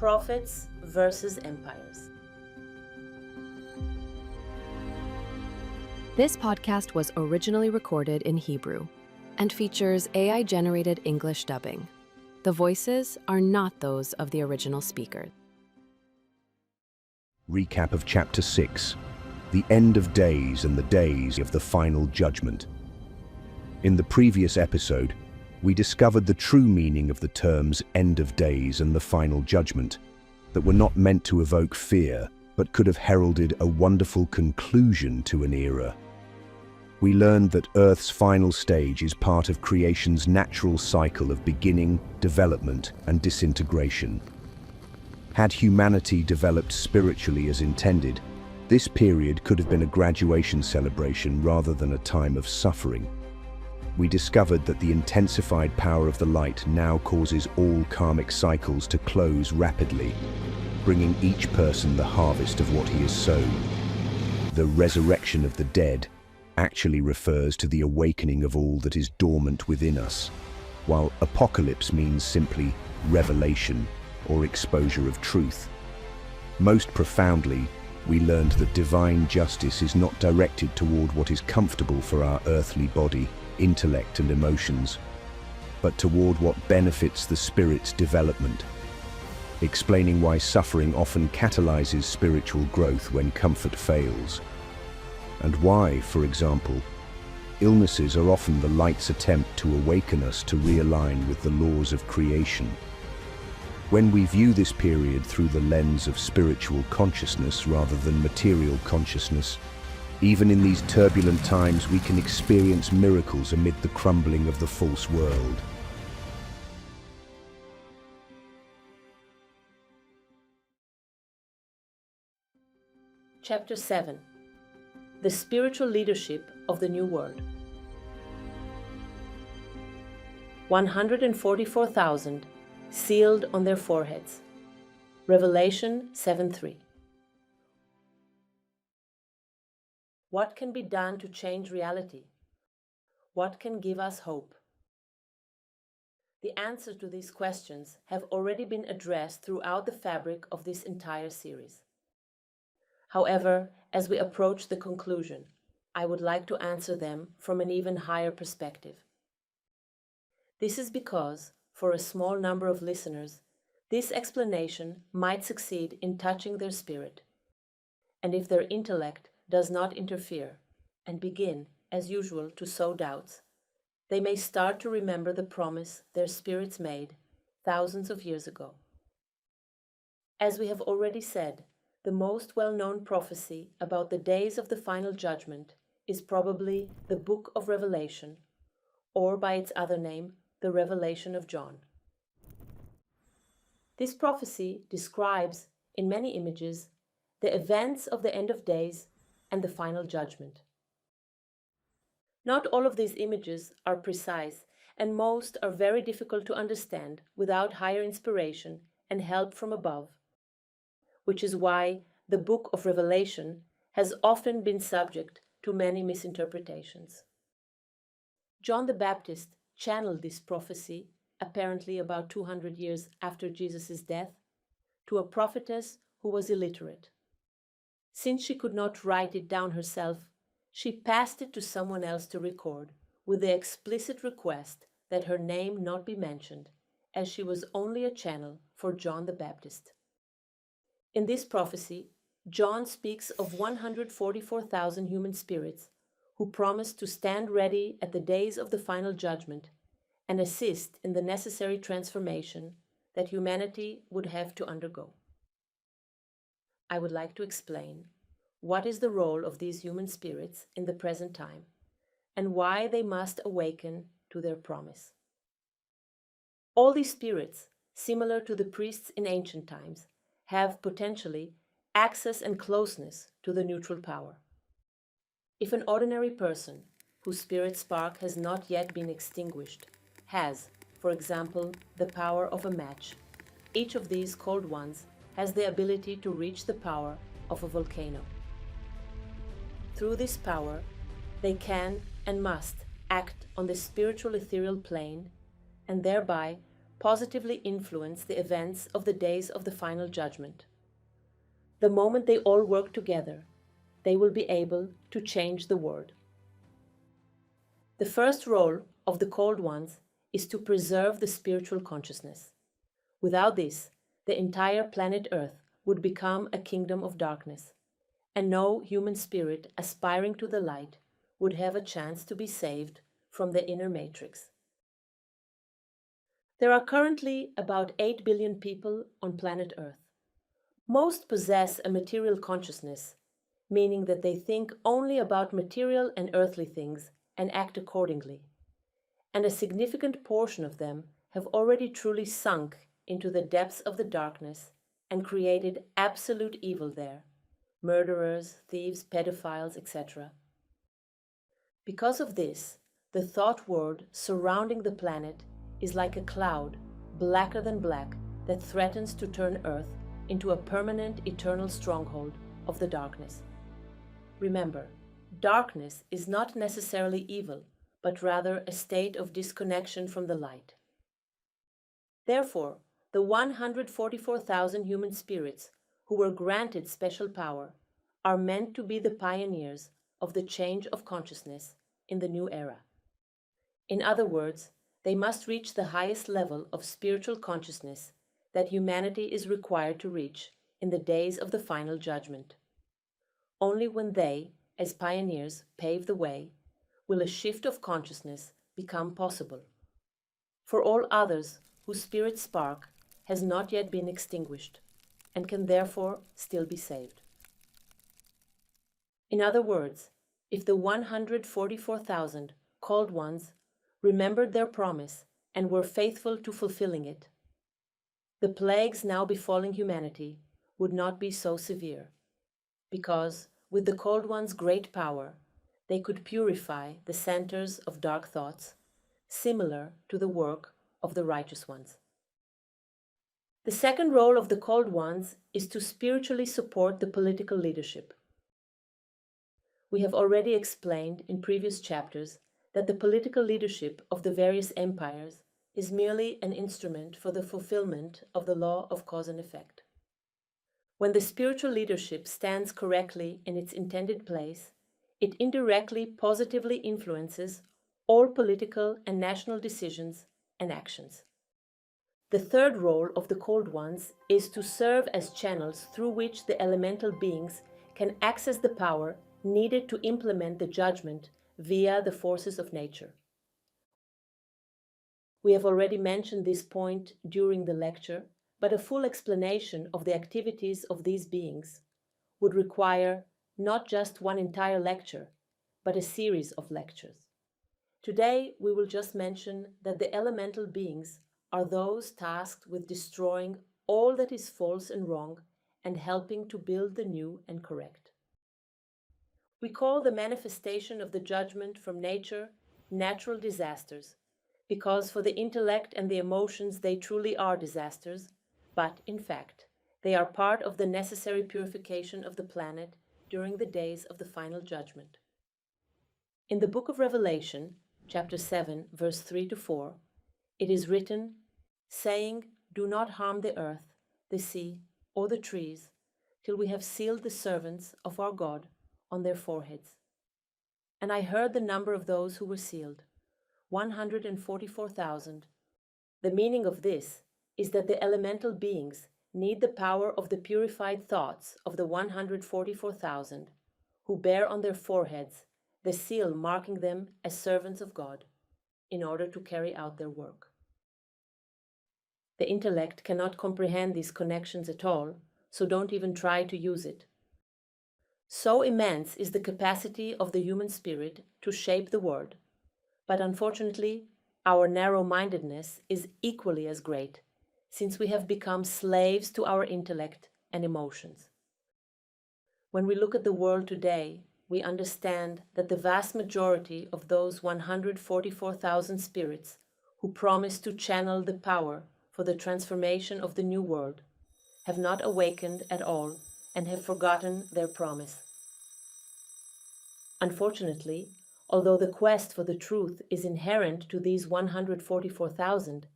Prophets versus Empires. This podcast was originally recorded in Hebrew and features AI-generated English dubbing. The voices are not those of the original speaker. Recap of Chapter 6, The End of Days and the Days of the Final Judgment. In the previous episode, we discovered the true meaning of the terms End of Days and the Final Judgment, that were not meant to evoke fear, but could have heralded a wonderful conclusion to an era. We learned that Earth's final stage is part of creation's natural cycle of beginning, development, and disintegration. Had humanity developed spiritually as intended, this period could have been a graduation celebration rather than a time of suffering. We discovered that the intensified power of the light now causes all karmic cycles to close rapidly, bringing each person the harvest of what he has sown. The resurrection of the dead actually refers to the awakening of all that is dormant within us, while apocalypse means simply revelation or exposure of truth. Most profoundly, we learned that divine justice is not directed toward what is comfortable for our earthly body, intellect, and emotions, but toward what benefits the spirit's development, explaining why suffering often catalyzes spiritual growth when comfort fails, and why, for example, illnesses are often the light's attempt to awaken us to realign with the laws of creation. When we view this period through the lens of spiritual consciousness rather than material consciousness, even in these turbulent times, we can experience miracles amid the crumbling of the false world. Chapter 7. The Spiritual Leadership of the New World. 144,000 sealed on their foreheads. Revelation 7:3. What can be done to change reality? What can give us hope? The answers to these questions have already been addressed throughout the fabric of this entire series. However, as we approach the conclusion, I would like to answer them from an even higher perspective. This is because, for a small number of listeners, this explanation might succeed in touching their spirit, and if their intellect does not interfere and begin, as usual, to sow doubts, they may start to remember the promise their spirits made thousands of years ago. As we have already said, the most well-known prophecy about the days of the final judgment is probably the Book of Revelation, or by its other name, the Revelation of John. This prophecy describes, in many images, the events of the end of days and the final judgment. Not all of these images are precise, and most are very difficult to understand without higher inspiration and help from above, which is why the Book of Revelation has often been subject to many misinterpretations. John the Baptist channeled this prophecy, apparently about 200 years after Jesus' death, to a prophetess who was illiterate. Since she could not write it down herself, she passed it to someone else to record, with the explicit request that her name not be mentioned, as she was only a channel for John the Baptist. In this prophecy, John speaks of 144,000 human spirits who promise to stand ready at the days of the final judgment and assist in the necessary transformation that humanity would have to undergo. I would like to explain what is the role of these human spirits in the present time and why they must awaken to their promise. All these spirits, similar to the priests in ancient times, have potentially access and closeness to the neutral power. If an ordinary person whose spirit spark has not yet been extinguished has, for example, the power of a match, each of these cold ones has the ability to reach the power of a volcano. Through this power, they can and must act on the spiritual ethereal plane and thereby positively influence the events of the days of the final judgment. The moment they all work together, they will be able to change the world. The first role of the called ones is to preserve the spiritual consciousness. Without this, the entire planet Earth would become a kingdom of darkness, and no human spirit aspiring to the light would have a chance to be saved from the inner matrix. There are currently about 8 billion people on planet Earth. Most possess a material consciousness, meaning that they think only about material and earthly things and act accordingly. And a significant portion of them have already truly sunk into the depths of the darkness and created absolute evil there: murderers, thieves, pedophiles, etc. Because of this, the thought world surrounding the planet is like a cloud, blacker than black, that threatens to turn Earth into a permanent eternal stronghold of the darkness. Remember, darkness is not necessarily evil, but rather a state of disconnection from the light. Therefore, the 144,000 human spirits who were granted special power are meant to be the pioneers of the change of consciousness in the new era. In other words, they must reach the highest level of spiritual consciousness that humanity is required to reach in the days of the final judgment. Only when they, as pioneers, pave the way, will a shift of consciousness become possible. For all others whose spirit spark has not yet been extinguished and can therefore still be saved. In other words, if the 144,000 called ones remembered their promise and were faithful to fulfilling it, the plagues now befalling humanity would not be so severe, because with the called ones' great power, they could purify the centers of dark thoughts, similar to the work of the righteous ones. The second role of the called ones is to spiritually support the political leadership. We have already explained in previous chapters that the political leadership of the various empires is merely an instrument for the fulfillment of the law of cause and effect. When the spiritual leadership stands correctly in its intended place, it indirectly positively influences all political and national decisions and actions. The third role of the called ones is to serve as channels through which the elemental beings can access the power needed to implement the judgment via the forces of nature. We have already mentioned this point during the lecture, but a full explanation of the activities of these beings would require not just one entire lecture, but a series of lectures. Today, we will just mention that the elemental beings are those tasked with destroying all that is false and wrong and helping to build the new and correct. We call the manifestation of the judgment from nature natural disasters, because for the intellect and the emotions they truly are disasters, but in fact, they are part of the necessary purification of the planet during the days of the final judgment. In the book of Revelation, chapter 7, verse 3-4, it is written, saying, "Do not harm the earth, the sea, or the trees, till we have sealed the servants of our God on their foreheads." And I heard the number of those who were sealed, 144,000. The meaning of this is that the elemental beings need the power of the purified thoughts of the 144,000, who bear on their foreheads the seal marking them as servants of God, in order to carry out their work. The intellect cannot comprehend these connections at all, so don't even try to use it. So immense is the capacity of the human spirit to shape the world, but unfortunately, our narrow-mindedness is equally as great, since we have become slaves to our intellect and emotions. When we look at the world today, we understand that the vast majority of those 144,000 spirits who promise to channel the power for the transformation of the new world have not awakened at all and have forgotten their promise. Unfortunately, although the quest for the truth is inherent to these 144,000,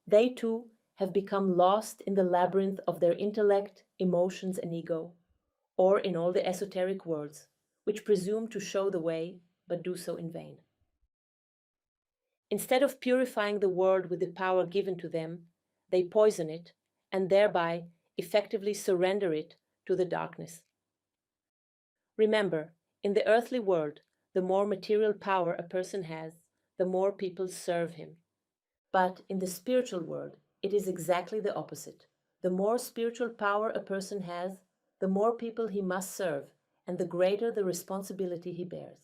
They too have become lost in the labyrinth of their intellect, emotions, and ego, or in all the esoteric words, which presume to show the way, but do so in vain. Instead of purifying the world with the power given to them, they poison it, and thereby effectively surrender it to the darkness. Remember, in the earthly world, the more material power a person has, the more people serve him. But in the spiritual world, it is exactly the opposite. The more spiritual power a person has, the more people he must serve, and the greater the responsibility he bears.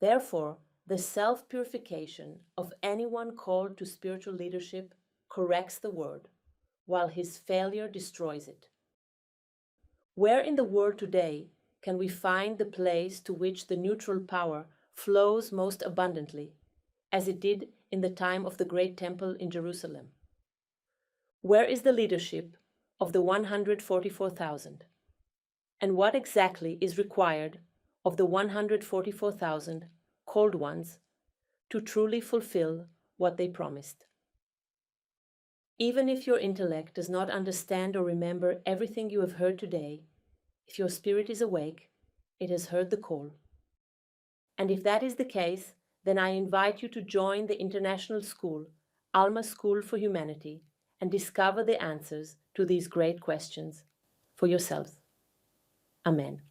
Therefore, the self-purification of anyone called to spiritual leadership corrects the world, while his failure destroys it. Where in the world today can we find the place to which the neutral power flows most abundantly, as it did in the time of the great temple in Jerusalem? Where is the leadership of the 144,000? And what exactly is required of the 144,000 called ones to truly fulfill what they promised? Even if your intellect does not understand or remember everything you have heard today, if your spirit is awake, it has heard the call. And if that is the case, then I invite you to join the international school, Alma School for Humanity, and discover the answers to these great questions for yourselves. Amen.